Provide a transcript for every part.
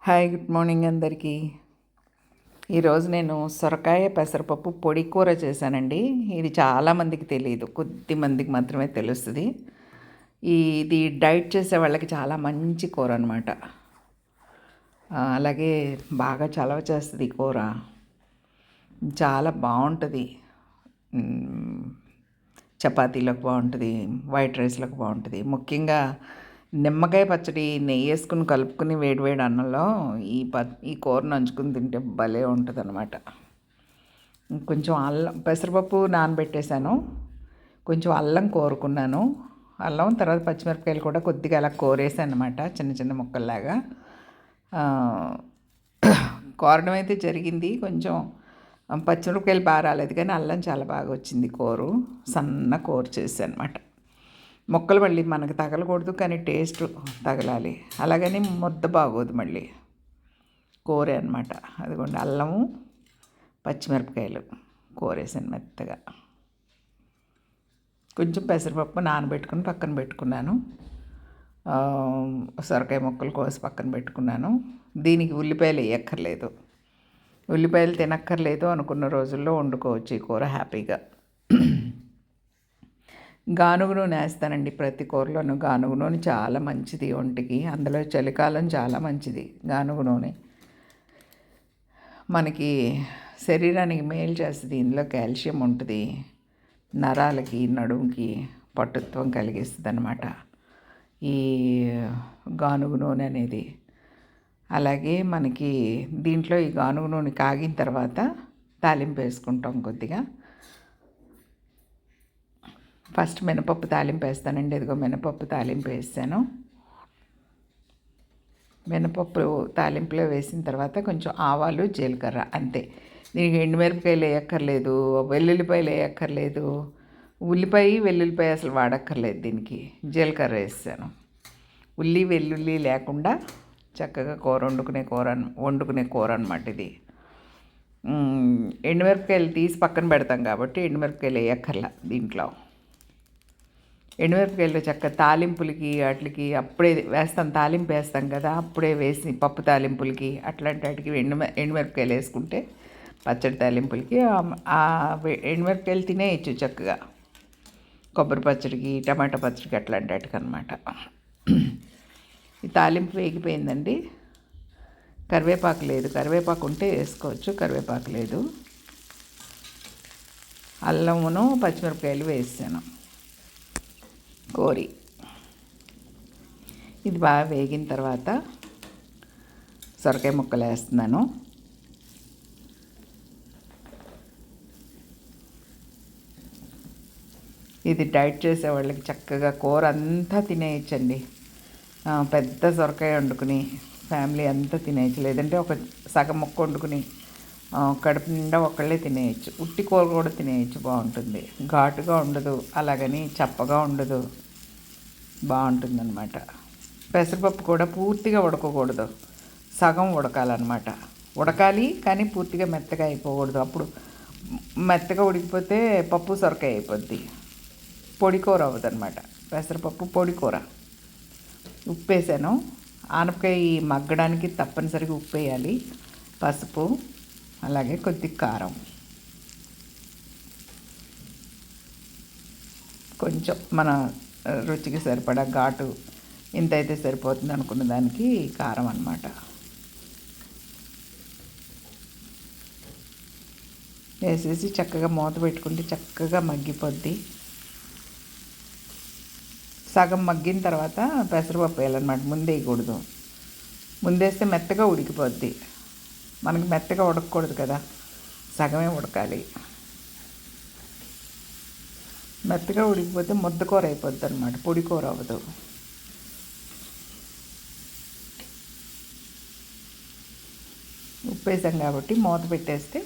Hi, good morning అందరికీ. ఈరోజు నేను సొరకాయ పెసరపప్పు పొడి కూర చేశానండి. ఇది చాలామందికి తెలియదు, కొద్ది మందికి మాత్రమే తెలుస్తుంది. ఇది డైట్ చేసే వాళ్ళకి చాలా మంచి కూర అనమాట. అలాగే బాగా చలవ చేస్తుంది ఈ కూర, చాలా బాగుంటుంది. చపాతీలోకి బాగుంటుంది, వైట్ రైస్లోకి బాగుంటుంది. ముఖ్యంగా నిమ్మకాయ పచ్చడి నెయ్యి వేసుకుని కలుపుకుని వేడివేడి అన్నంలో ఈ కూరను నంచుకుని తింటే భలే ఉంటుంది అనమాట. కొంచెం అల్లం, పెసరపప్పు నానబెట్టేశాను, కొంచెం అల్లం కోరుకున్నాను. అల్లం తర్వాత పచ్చిమిరపకాయలు కూడా కొద్దిగా అలా కోరేసాను అనమాట, చిన్న చిన్న ముక్కల్లాగా. కోరడం అయితే జరిగింది. కొంచెం పచ్చిమిరపకాయలు బాగా రాలేదు, కానీ అల్లం చాలా బాగా వచ్చింది. సన్న కూర చేశాను అనమాట. మొక్కలు మళ్ళీ మనకు తగలకూడదు, కానీ టేస్ట్ తగలాలి. అలాగని ముద్ద బాగోదు మళ్ళీ కూర అనమాట. అదిగోండి, అల్లము పచ్చిమిరపకాయలు కోరేసాను మెత్తగా. కొంచెం పెసరపప్పు నానబెట్టుకుని పక్కన పెట్టుకున్నాను. సొరకాయ ముక్కలు కోసి పక్కన పెట్టుకున్నాను. దీనికి ఉల్లిపాయలు వేయక్కర్లేదు. ఉల్లిపాయలు తినక్కర్లేదు అనుకున్న రోజుల్లో వండుకోవచ్చు ఈ కూర హ్యాపీగా. గానుగ నూనె వేస్తానండి ప్రతి కూరలోనూ. గానుగ నూనె చాలా మంచిది ఒంటికి, అందులో చలికాలం చాలా మంచిది. గానుగ నూనె మనకి శరీరానికి మేలు చేస్తుంది. ఇందులో కాల్షియం ఉంటుంది, నరాలకి నడుముకి పటుత్వం కలిగిస్తుంది అన్నమాట ఈ గానుగ నూనె అనేది. అలాగే మనకి దీంట్లో ఈ గానుగ నూనె కాగిన తర్వాత తాలింపు వేసుకుంటాం కొద్దిగా. ఫస్ట్ మినపప్పు తాలింపు వేస్తానండి. ఇదిగో మినపప్పు తాలింపు వేసాను. మినపప్పు తాలింపులో వేసిన తర్వాత కొంచెం ఆవాలు, జీలకర్ర, అంతే. దీనికి ఎండుమిరపకాయలు వేయక్కర్లేదు, వెల్లుల్లిపాయలు వేయక్కర్లేదు, ఉల్లిపాయ వెల్లుల్లిపాయ అసలు వాడక్కర్లేదు. దీనికి జీలకర్ర వేసాను. ఉల్లి వెల్లుల్లి లేకుండా చక్కగా వండుకునే కూర అనమాట ఇది. ఎండుమిరపకాయలు తీసి పక్కన పెడతాం కాబట్టి ఎండుమిరపకాయలు వేయక్కర్లా దీంట్లో. ఎండుమిరపకాయలు తాలింపులకి వాటికి అప్పుడే వేస్తాం, తాలింపు వేస్తాం కదా, అప్పుడే వేసి పప్పు తాలింపులకి అట్లాంటి వాటికి ఎండుమిరపకాయలు వేసుకుంటే పచ్చడి తాలింపులకి ఎండుమిరపకాయలు తినేయచ్చు చక్కగా. కొబ్బరి పచ్చడికి, టమాటా పచ్చడికి అట్లాంటి వాటికి అనమాట. ఈ తాలింపు వేగిపోయిందండి. కరివేపాకు లేదు, కరివేపాకు ఉంటే వేసుకోవచ్చు, కరివేపాకు లేదు. అల్లమును పచ్చిమిరపకాయలు వేసాను కోరి. ఇది బాగా వేగిన తర్వాత సొరకాయ ముక్కలు వేస్తున్నాను. ఇది డైట్ చేసే వాళ్ళకి చక్కగా కూర అంతా తినేయచ్చండి. పెద్ద సొరకాయ వండుకుని ఫ్యామిలీ అంతా తినేయచ్చు, లేదంటే ఒక సగం ముక్క వండుకుని కడుపు నిండా ఒకళ్ళే తినేయచ్చు. ఉట్టి కూర కూడా తినేయచ్చు, బాగుంటుంది. ఘాటుగా ఉండదు, అలాగని చప్పగా ఉండదు, బాగుంటుందన్నమాట. పెసరపప్పు కూడా పూర్తిగా ఉడకకూడదు, సగం ఉడకాలన్నమాట. ఉడకాలి కానీ పూర్తిగా మెత్తగా అయిపోకూడదు. అప్పుడు మెత్తగా ఉడికిపోతే పప్పు సొరకాయ అయిపోద్ది, పొడి కూర అవ్వదు అనమాట. పెసరపప్పు పొడి కూర. ఉప్పు వేసాను. ఆనపకాయ మగ్గడానికి తప్పనిసరిగా ఉప్పు వేయాలి, పసుపు, అలాగే కొద్ది కారం, కొంచెం మన రుచికి సరిపడా ఘాటు ఇంత అయితే సరిపోతుంది అనుకున్న దానికి కారం అన్నమాట వేసేసి చక్కగా మూత పెట్టుకుంటే చక్కగా మగ్గిపోద్ది. సగం మగ్గిన తర్వాత పెసరపప్పు వేయాలన్నమాట, ముందే వేయకూడదు. ముందేస్తే మెత్తగా ఉడికిపోద్ది. మనకి మెత్తగా ఉడకకూడదు కదా, సగమే ఉడకాలి. మెత్తగా ఉడికిపోతే ముద్ద కూర అయిపోద్ది అనమాట, పొడి కూర అవ్వదు. ఉప్పు వేసాం కాబట్టి మూత పెట్టేస్తే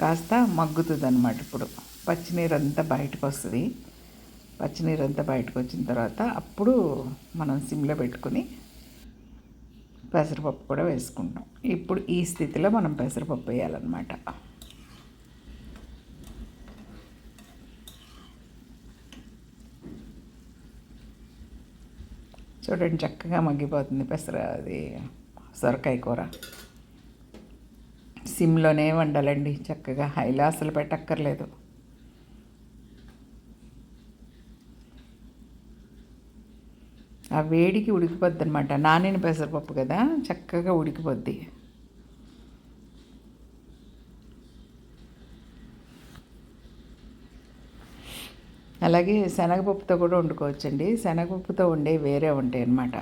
కాస్త మగ్గుతుంది అనమాట. ఇప్పుడు పచ్చినీరంతా బయటకు వస్తుంది. పచ్చినీరంతా బయటకు వచ్చిన తర్వాత అప్పుడు మనం సిమ్లో పెట్టుకుని పెసరపప్పు కూడా వేసుకుంటాం. ఇప్పుడు ఈ స్థితిలో మనం పెసరపప్పు వేయాలన్నమాట. చూడండి, చక్కగా మగ్గిపోతుంది అది సొరకాయ కూర సిమ్లోనే వండాలండి, చక్కగా హైలో అసలు పెట్టక్కర్లేదు. ఆ వేడికి ఉడికిపోద్ది అనమాట. నానిన పెసరపప్పు కదా, చక్కగా ఉడికిపోద్ది. అలాగే శనగపప్పుతో కూడా వండుకోవచ్చండి. శనగపప్పుతో వండే వేరే ఉంటాయి అన్నమాట.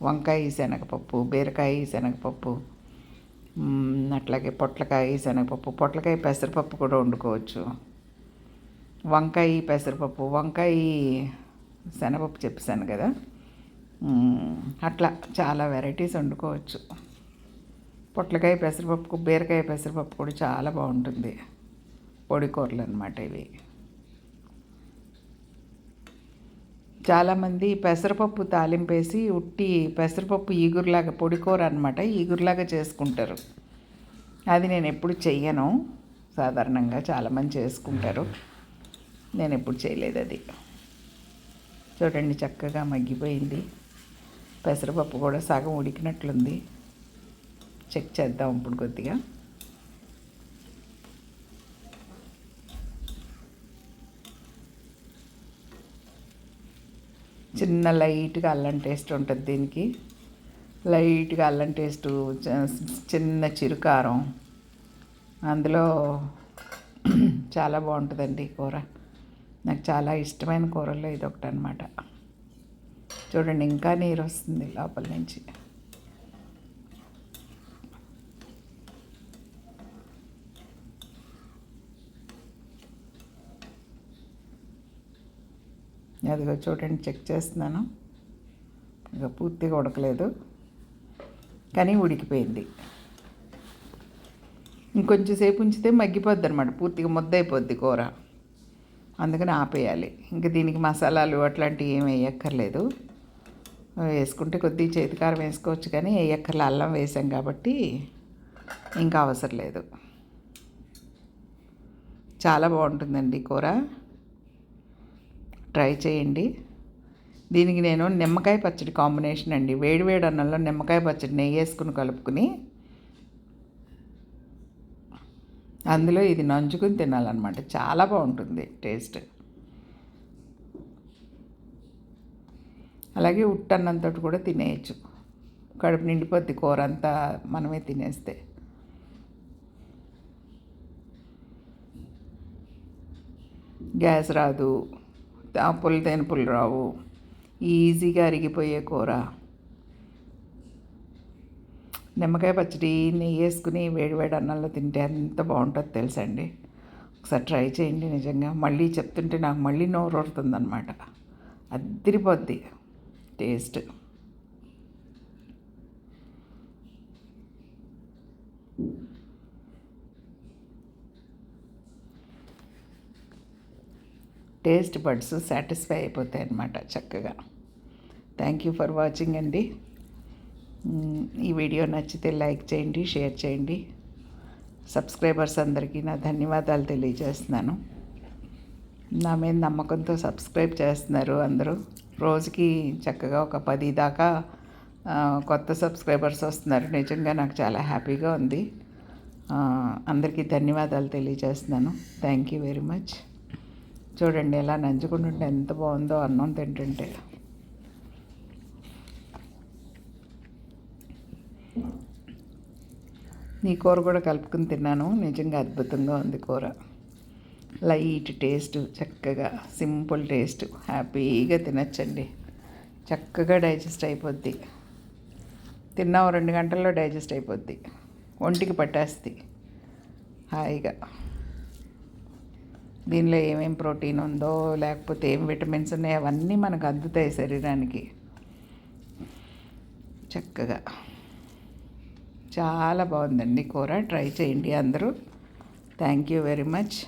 వంకాయ శనగపప్పు, బీరకాయ శనగపప్పు, అట్లాగే పొట్లకాయ శనగపప్పు, పొట్లకాయ పెసరపప్పు కూడా వండుకోవచ్చు. వంకాయ పెసరపప్పు, వంకాయ శనగపప్పు చెప్పేసాను కదా, అట్లా చాలా వెరైటీస్ వండుకోవచ్చు. పొట్లకాయ పెసరపప్పు, బీరకాయ పెసరపప్పు కూడా చాలా బాగుంటుంది. పొడి కూరలు అన్నమాట ఇవి. చాలామంది పెసరపప్పు తాలింపేసి ఉట్టి పెసరపప్పు ఈగురులాగా, పొడి కూర అనమాట, ఈగురులాగా చేసుకుంటారు. అది నేను ఎప్పుడు చెయ్యను. సాధారణంగా చాలామంది చేసుకుంటారు, నేను ఎప్పుడు చేయలేదు అది. చూడండి చక్కగా మగ్గిపోయింది. పెసరపప్పు కూడా సగం ఉడికినట్లుంది. చెక్ చేద్దాం ఇప్పుడు కొద్దిగా. చిన్న లైట్గా అల్లం టేస్ట్ ఉంటుంది దీనికి. లైట్గా అల్లం టేస్టు, చిన్న చిరుకారం, అందులో చాలా బాగుంటుందండి కూర. నాకు చాలా ఇష్టమైన కూరల్లో ఇది ఒకటి అనమాట. చూడండి ఇంకా నీరు వస్తుంది లోపల నుంచి. అదిగో చూడండి, చెక్ చేస్తున్నాను. ఇక పూర్తిగా ఉడకలేదు కానీ ఉడికిపోయింది. ఇంకొంచెం సేపు ఉంచితే మగ్గిపోద్ది అనమాట, పూర్తిగా ముద్ద అయిపోద్ది కూర. అందుకని ఆపేయాలి. ఇంకా దీనికి మసాలాలు అట్లాంటివి ఏమి వేయక్కర్లేదు. వేసుకుంటే కొద్దిగా చేతికారం వేసుకోవచ్చు కానీ వేయక్కర్లే, అల్లం వేసాం కాబట్టి ఇంకా అవసరం లేదు. చాలా బాగుంటుందండి కూర, ట్రై చేయండి. దీనికి నేను నిమ్మకాయ పచ్చడి కాంబినేషన్ అండి. వేడివేడి అన్నంలో నిమ్మకాయ పచ్చడి నెయ్యి వేసుకుని కలుపుకుని అందులో ఇది నంచుకుని తినాలన్నమాట. చాలా బాగుంటుంది టేస్ట్. అలాగే ఉట్టన్నంతో కూడా తినేయచ్చు. కడుపు నిండిపోద్ది కూర అంతా మనమే తినేస్తే. గ్యాస్ రాదు, తేనుపులు రావు, ఈజీగా అరిగిపోయే కూర. నిమ్మకాయ పచ్చడి నెయ్యి వేసుకుని వేడివేడి అన్నంలో తింటే ఎంత బాగుంటుందో తెలుసండి. ఒకసారి ట్రై చేయండి. నిజంగా మళ్ళీ చెప్తుంటే నాకు మళ్ళీ నోరు ఊరుతుంది అనమాట. అదిరిపోద్ది టేస్ట్. టేస్ట్ బడ్స్ సాటిస్ఫై అయిపోతాయి అన్నమాట చక్కగా. థ్యాంక్ యూ ఫర్ వాచింగ్ అండి. ఈ వీడియో నచ్చితే లైక్ చేయండి, షేర్ చేయండి. సబ్స్క్రైబర్స్ అందరికీ నా ధన్యవాదాలు తెలియజేస్తున్నాను. నా మీద నమ్మకంతో సబ్స్క్రైబ్ చేస్తున్నారు అందరూ. రోజుకి చక్కగా ఒక 10 దాకా కొత్త సబ్స్క్రైబర్స్ వస్తున్నారు. నిజంగా నాకు చాలా హ్యాపీగా ఉంది. అందరికీ ధన్యవాదాలు తెలియజేస్తున్నాను. Thank you very much. చూడండి ఎలా నంచుకుంటుంటే ఎంత బాగుందో అన్నం తింటుంటే. ఈ కూర కూడా కలుపుకుని తిన్నాను. నిజంగా అద్భుతంగా ఉంది కూర. లైట్ టేస్ట్, చక్కగా సింపుల్ టేస్ట్, హ్యాపీగా తినచ్చండి. చక్కగా డైజెస్ట్ అయిపోద్ది. తిన్నా 2 గంటల్లో డైజెస్ట్ అయిపోద్ది. ఒంటికి పట్టేస్తుంది హాయిగా. దీనిలో ఏమేం ప్రోటీన్ ఉందో, లేకపోతే ఏం విటమిన్స్ ఉన్నాయో అవన్నీ మనకు అందుతాయి శరీరానికి చక్కగా. చాలా బాగుందండి కూర. ట్రై చేయండి అందరూ. Thank you very much.